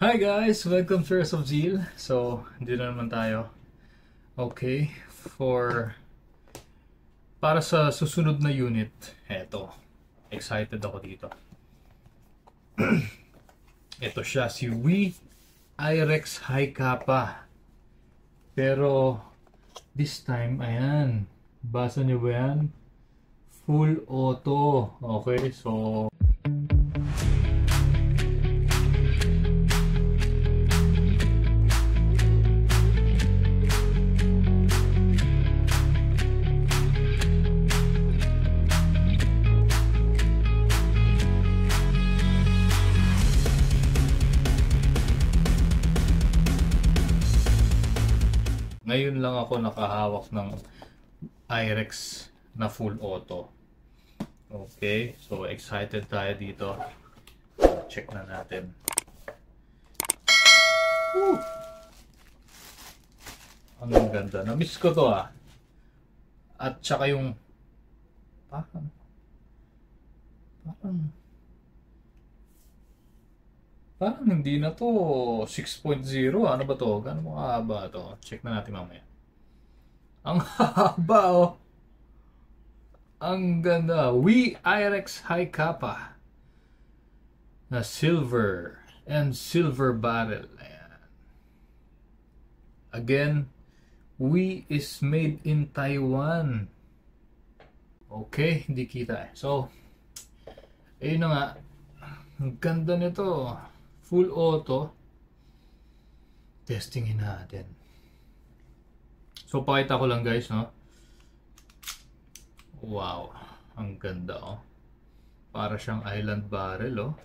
Hi guys! Welcome to Rest of Zeal. So, dito na naman tayo. Okay, para sa susunod na unit, eto, excited ako dito. Ito siya, si IREX High Kappa. Pero, this time, ayan, basa nyo ba yan? Full auto. Okay, so ngayon lang ako nakahawak ng IREX na full auto. Okay, so excited tayo dito. Check na natin. Woo! Ang ganda. Na-miss ko to ah. At saka yung parang hindi na to 6.0. Ano ba to? Gano'n mo haba to? Check na natin mamaya. Ang haba oh. Ang ganda. IREX High Kappa na silver and silver barrel. Ayan. Again, is made in Taiwan. Okay, hindi kita eh. So, ayun na nga. Ang ganda nito. Full auto. Testingin natin. So, pakita ko lang guys, no? Wow. Ang ganda, oh. Para siyang island barrel, oh.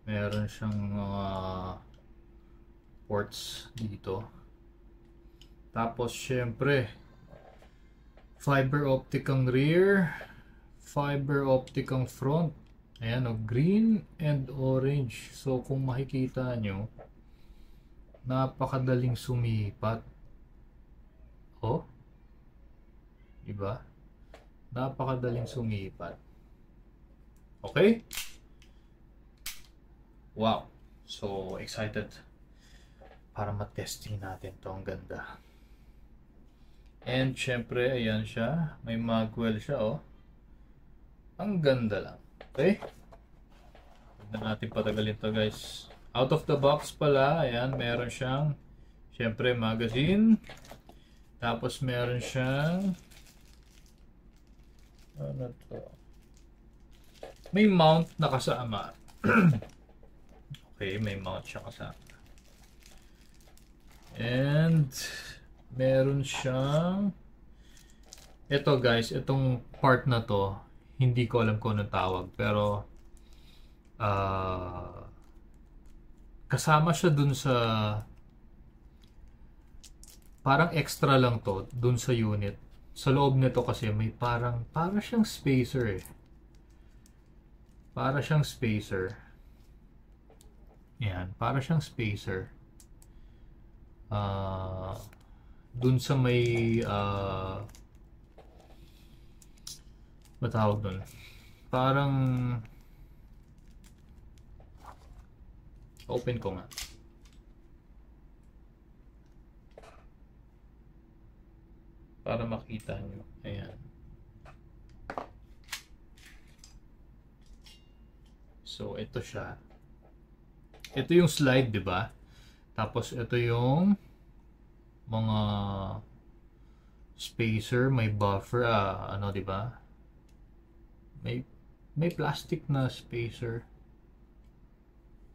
Meron siyang ports dito. Tapos, syempre, fiber optic ang rear. Fiber optic ang front. Ayan o, green and orange. So kung makikita nyo, napakadaling sumipat. Oh, diba? Napakadaling sumipat. Okay? Wow. So excited para matesting natin to. Ang ganda. And syempre, ayan siya. May magwell siya, oh. Ang ganda lang. Okay? Hindi natin patagalin to guys. Out of the box pala, ayan, meron siyang syempre magazine. Tapos meron siyang ano to? May mount na kasama. Okay, may mount siya kasama. And meron siyang ito guys, itong part na to hindi ko alam kung anong tawag, pero kasama siya dun sa parang extra lang to dun sa unit. Sa loob nito kasi may para siyang spacer eh. Para siyang spacer. Yan, para siyang spacer. Dun sa may matawag doon. Parang open ko nga. Para makita nyo. Ayan. So, ito siya. Ito yung slide, di ba? Tapos, ito yung mga spacer, may buffer, ano, di ba? May plastic na spacer.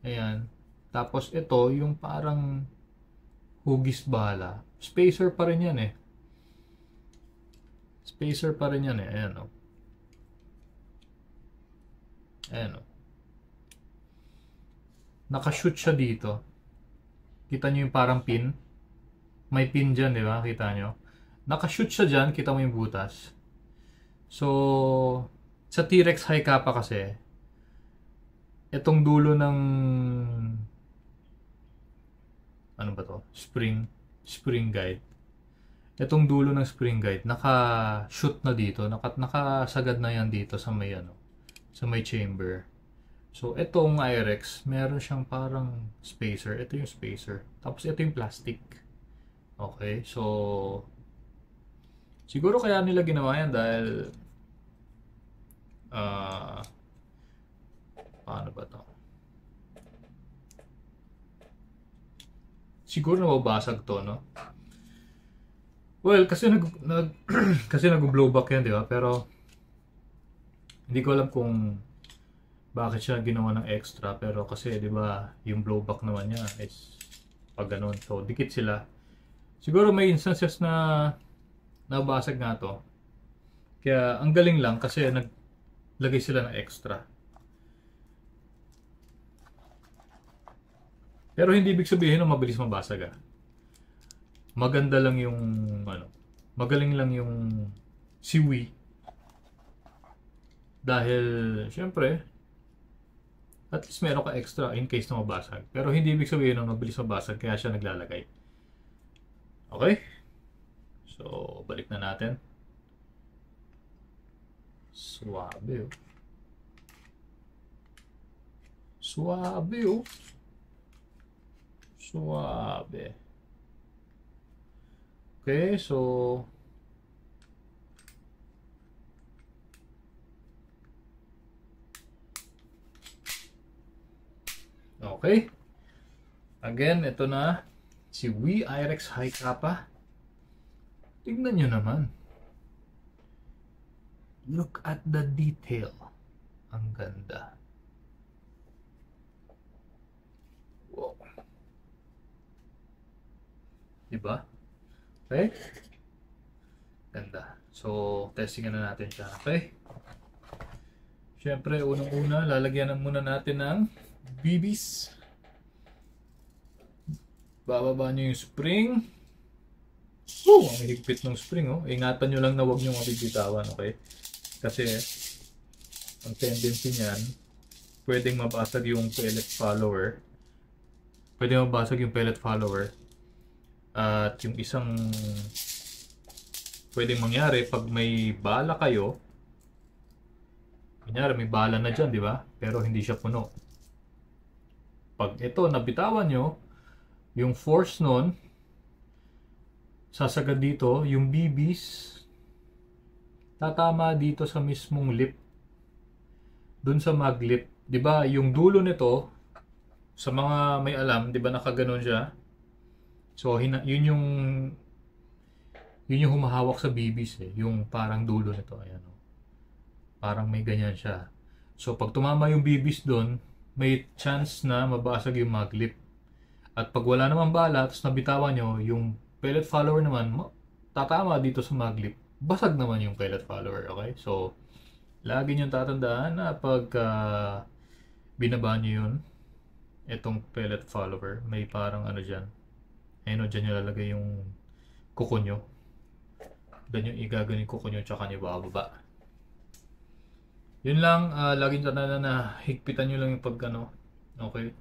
Ayan. Tapos ito, yung parang hugis bala. Spacer pa rin yan eh. Spacer pa rin yan eh. Ayan o. Ayan o. Nakashoot siya dito. Kita nyo yung parang pin. May pin dyan, di ba? Kita nyo. Nakashoot siya dyan. Kita mo yung butas. So, sa T-Rex High Kappa kasi, itong dulo ng ano ba to? Spring guide. Itong dulo ng spring guide, naka-shoot na dito, nakasagad na yan dito sa may ano, sa may chamber. So, itong IRX, meron siyang parang spacer. Ito yung spacer. Tapos, ito yung plastic. Okay, so siguro kaya nila ginawa yan dahil ah paano ba to? Siguro nababasag to, no? Well, kasi kasi nag-blowback yan, di ba? Pero hindi ko alam kung bakit siya ginawa ng extra, pero kasi di ba, yung blowback naman niya is pag ganun. So dikit sila. Siguro may instances na nabasag nga to. Kaya ang galing lang kasi naglagay sila ng extra. Pero hindi ibig sabihin na mabilis mabasag ah. Maganda lang yung magaling lang yung si Wii. Dahil syempre at least meron ka extra in case na mabasag. Pero hindi ibig sabihin na mabilis mabasag kaya siya naglalagay. Okay? So, balik na natin. Suabe oh. Suabe oh. Suabe. Okay, so okay. Again, ito na si Wii IRX High Kappa. Tignan nyo naman. Look at the detail. Ang ganda. Wow. Diba? Okay? Ganda. So, testingan na natin siya. Okay? Siyempre, unang-una, lalagyan muna natin ng BBs. Bababa nyo yung spring. Ang higpit ng spring, oh. Ingatan nyo lang na huwag nyo mabibitawan, okay? Kasi, ang tendency niyan, pwedeng mabasag yung pellet follower. Pwedeng mabasag yung pellet follower. At yung isang pwedeng mangyari pag may bala kayo, kunyari may bala na dyan, di ba? Pero hindi siya puno. Pag ito nabitawan nyo, yung force nun sasagad dito, yung BBs tatama dito sa mismong lip, dun sa maglip, di ba? Yung dulo nito, sa mga may alam, di ba nakaganon siya? So, yun yung humahawak sa BBs eh. Yung parang dulo nito. Ayan, oh. Parang may ganyan siya. So, pag tumama yung BBs doon, may chance na mabasag yung maglip. At pag wala naman bala, tapos nabitawan nyo, yung pellet follower naman, tatama dito sa maglip. Basag naman yung pellet follower. Okay? So, lagi nyo tatandaan na pag binaba nyo yun, itong pellet follower, may parang ano dyan. Ayun o, dyan nyo lalagay yung kuko nyo. Dyan yung igagano yung kuko nyo, tsaka nyo bababa. Yun lang, laging tandaan na higpitan nyo lang yung pag ano. Okay.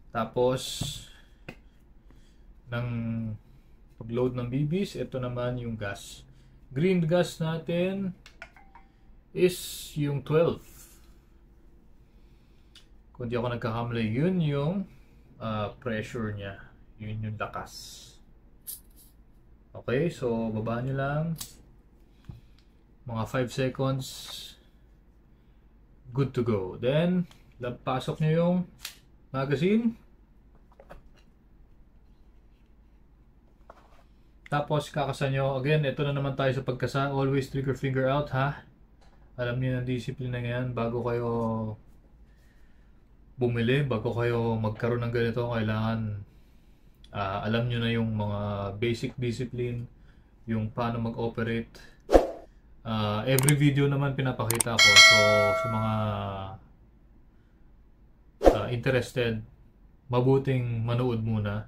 Tapos, ng pag-load ng BBs, ito naman yung gas. Green gas natin is yung 12. Kung di ako nagkakamali, yun yung pressure niya. Yun yung lakas. Okay, so baba nyo lang. Mga 5 seconds. Good to go. Then, pasok nyo yung magazine. Tapos, kakasan nyo. Again, ito na naman tayo sa pagkasa. Always trigger finger out, ha? Alam niyo ng discipline na yan. Bago kayo bumili, bago kayo magkaroon ng ganito, kailangan alam nyo na yung mga basic discipline, yung paano mag-operate. Every video naman pinapakita ko. So, sa mga interested, mabuting manood muna.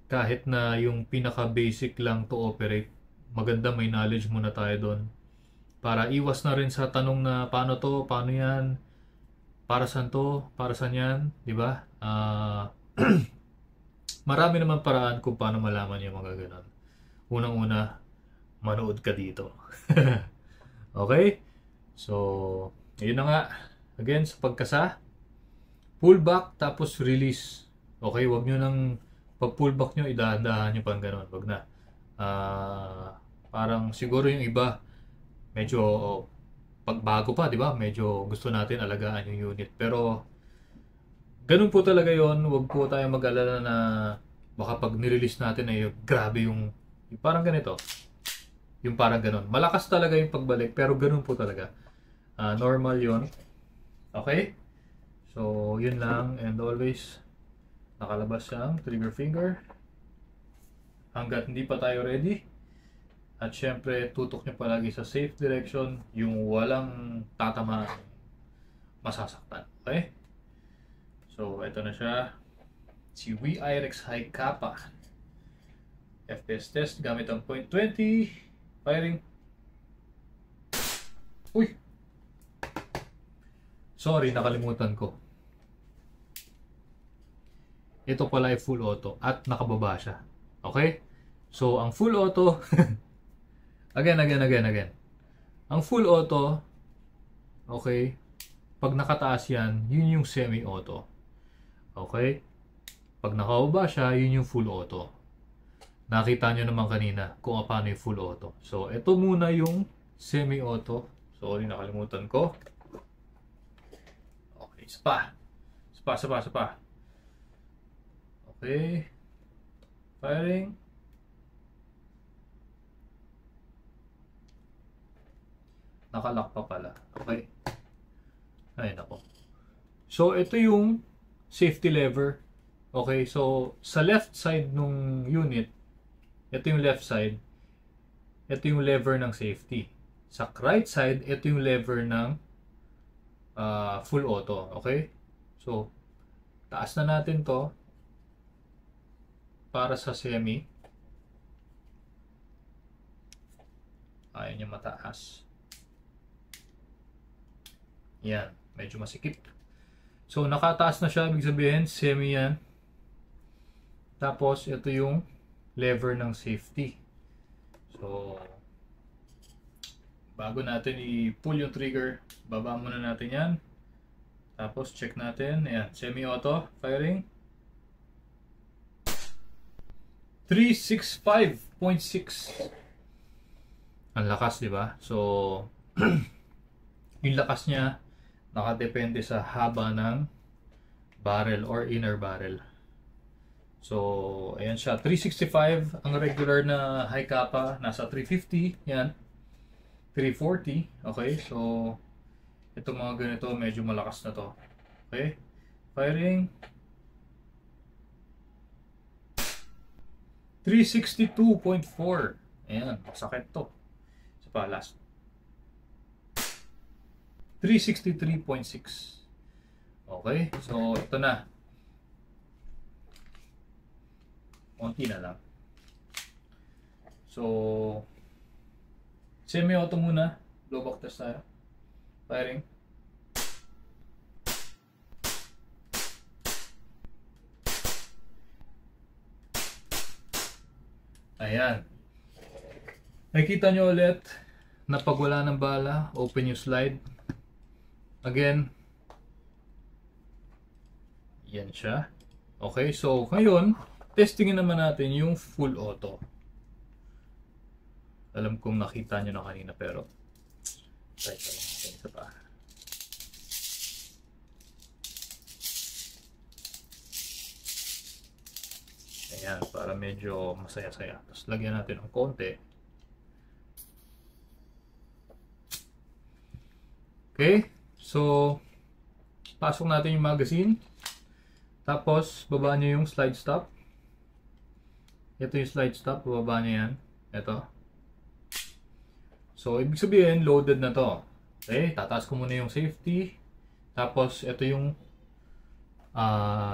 Kahit na yung pinaka-basic lang to operate, maganda may knowledge muna tayo doon. Para iwas na rin sa tanong na paano to, paano yan, para saan to, para saan yan, di ba? Marami naman paraan kung paano malaman yung mga ganun. Unang-una, manood ka dito. Okay? So, yun na nga. Again, sa pagkasa, pull back tapos release. Okay, wag nyo nang pag pull back nyo, idahan-dahan nyo pang ganun. Wag na. Parang siguro yung iba, medyo pagbago pa, di ba? Medyo gusto natin alagaan yung unit. Pero, ganun po talaga yon. Wag po tayo mag-alala na baka pag nirelease natin ay grabe yung parang ganito. Yung parang ganun. Malakas talaga yung pagbalik, pero ganun po talaga. Normal yon. Okay? So, yun lang. And always, nakalabas ang trigger finger. Hanggat hindi pa tayo ready. At syempre, tutok nyo palagi sa safe direction. Yung walang tatama, masasaktan. Okay? So, ito na siya. Si WeIrex High Kappa. FPS test gamit ang .20. Firing. Uy! Sorry, nakalimutan ko. Ito pala ay full auto at nakababa siya. Okay? So, ang full auto again. Ang full auto, okay, pag nakataas yan, yun yung semi-auto. Okay? Pag nakababa siya, yun yung full auto. Nakita nyo naman kanina kung paano yung full auto. So, ito muna yung semi-auto. Sorry, nakalimutan ko. Okay, spa. Okay. Firing. Nakalock pa pala. Okay. Ay, nako. So, ito yung safety lever. Okay, so sa left side nung unit, ito yung left side. Ito yung lever ng safety. Sa right side, ito yung lever ng full auto. Okay? So, taas na natin to para sa semi. Ayaw niya mataas. Yan. Medyo masikip. So, nakataas na siya. Ibig sabihin, semi yan. Tapos, ito yung lever ng safety. So, bago natin i-pull yung trigger, baba muna natin yan. Tapos, check natin. Ayan, semi-auto. Firing. 365.6. Ang lakas, di ba? So, yung lakas niya, nakadepende sa haba ng barrel or inner barrel. So, ayan siya. 365. Ang regular na high kappa, nasa 350. Yan. 340. Okay. So, itong mga ganito, medyo malakas na to. Okay. Firing. 362.4. Ayan. Sakit to. Isa pa, last. 363.6. Okay. So, ito na. Konti na lang. So, semi-auto muna. Blowback test tayo. Firing. Ayan. Nakikita nyo ulit na pag wala ng bala, open yung slide. Again. Yan siya. Okay, so ngayon, testingin naman natin yung full auto. Alam kong nakita nyo na kanina pero try ko lang natin isa pa. Ayan, para medyo masaya-saya. Tapos lagyan natin ng konti. Okay, so pasok natin yung magazine. Tapos baba nyo yung slide stop. Ito yung slide stop, bababa nyo yan. Ito. So, ibig sabihin, loaded na to. Okay, tataas ko muna yung safety. Tapos, ito yung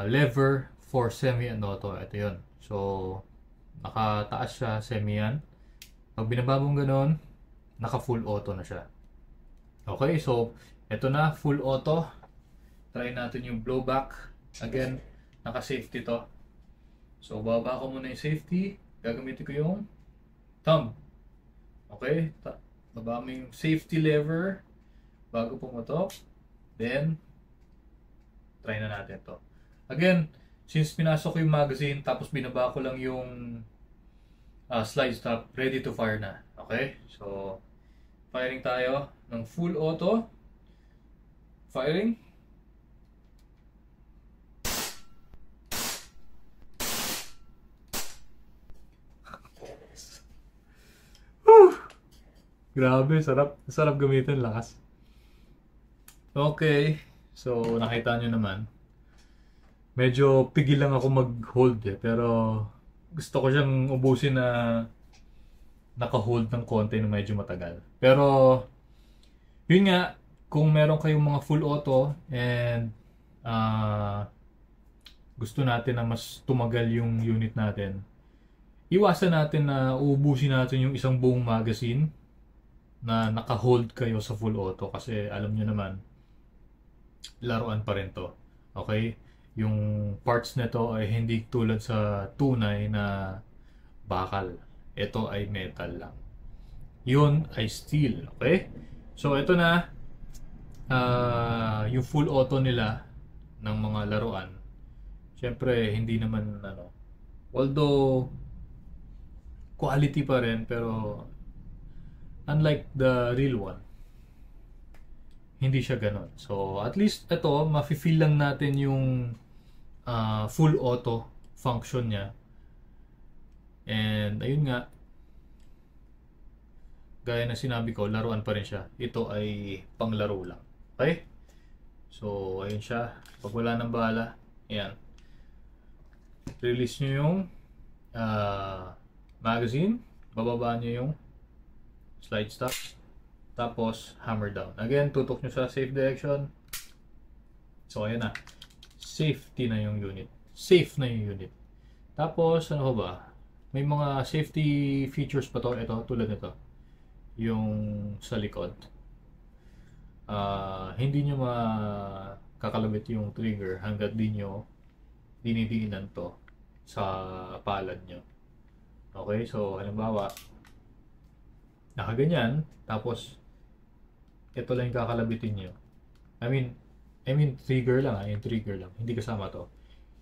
lever for semi and auto. Ito yun. So, nakataas siya, semi yan. Pag binaba mong ganun, naka full auto na siya. Okay, so, ito na, full auto. Try natin yung blowback. Again, naka safety to. So, baba ko muna yung safety. Gagamitin ko yung thumb. Okay? Baba mo yung safety lever bago pumatok. Then, try na natin to. Again, since pinasok ko yung magazine, tapos binaba ko lang yung slide stop, ready to fire na. Okay? So, firing tayo ng full auto. Firing. Whew! Grabe, sarap gamitin, lakas. Okay, so nakita nyo naman. Medyo pigil lang ako mag-hold pero gusto ko siyang ubusin na naka-hold ng konti na medyo matagal. Pero, yun nga, kung meron kayong mga full auto and gusto natin na mas tumagal yung unit natin, iwasan natin na uubusin natin yung isang buong magazine na naka-hold kayo sa full auto kasi alam nyo naman, laruan pa rin to. Okay? Yung parts nito ay hindi tulad sa tunay na bakal. Ito ay metal lang. Yun ay steel. Okay? So, ito na yung full auto nila ng mga laruan. Siyempre, hindi naman although quality pa rin, pero unlike the real one, hindi siya ganon. So, at least ito, mafe-feel lang natin yung full auto function niya. And, ayun nga, gaya na sinabi ko, laruan pa rin siya. Ito ay panglaro lang. Okay? So, ayun siya. Pag wala nang bahala, ayan. Release nyo yung magazine. Bababa nyo yung slide stop. Tapos, hammer down. Again, tutok nyo sa safe direction. So, ayan na. Safety na yung unit. Safe na yung unit. Tapos, ano ba? May mga safety features pa to. Ito, tulad nito. Yung sa likod. Hindi nyo makakalabit yung trigger hanggat di nyo dinidiinan to sa palad nyo. Okay? So, halimbawa, nakaganyan. Tapos, ito lang yung kakalabitin nyo. I mean trigger lang, yung trigger lang. Hindi kasama to.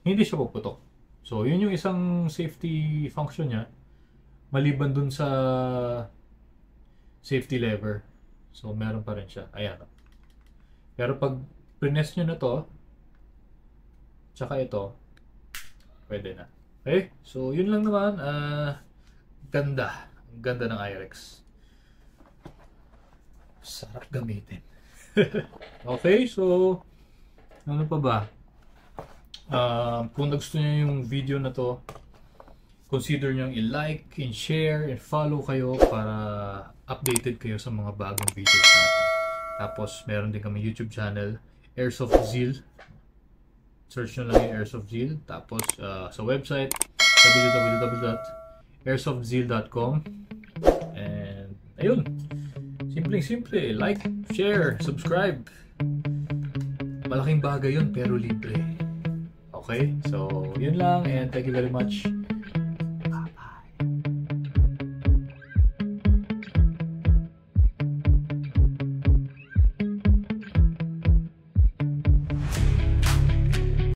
Hindi siya puputok. So, yun yung isang safety function niya. Maliban dun sa safety lever. So, meron pa rin siya. Ayan. Pero pag prines nyo na to, tsaka ito, pwede na. Okay? So, yun lang naman. Ganda. Ganda ng IRX. Sarap gamitin. Okay, so ano pa ba? Kung nagustuhan nyo yung video na to, consider nyo i-like, and share, and follow kayo para updated kayo sa mga bagong videos natin. Tapos meron din kami YouTube channel, Airsoft Zeal. Search nyo lang yung Airsoft Zeal. Tapos sa website, www.airsoftzeal.com. And ayun, simple, like, share, subscribe. Malaking bagay yun pero libre. Okay, so yun lang, and thank you very much.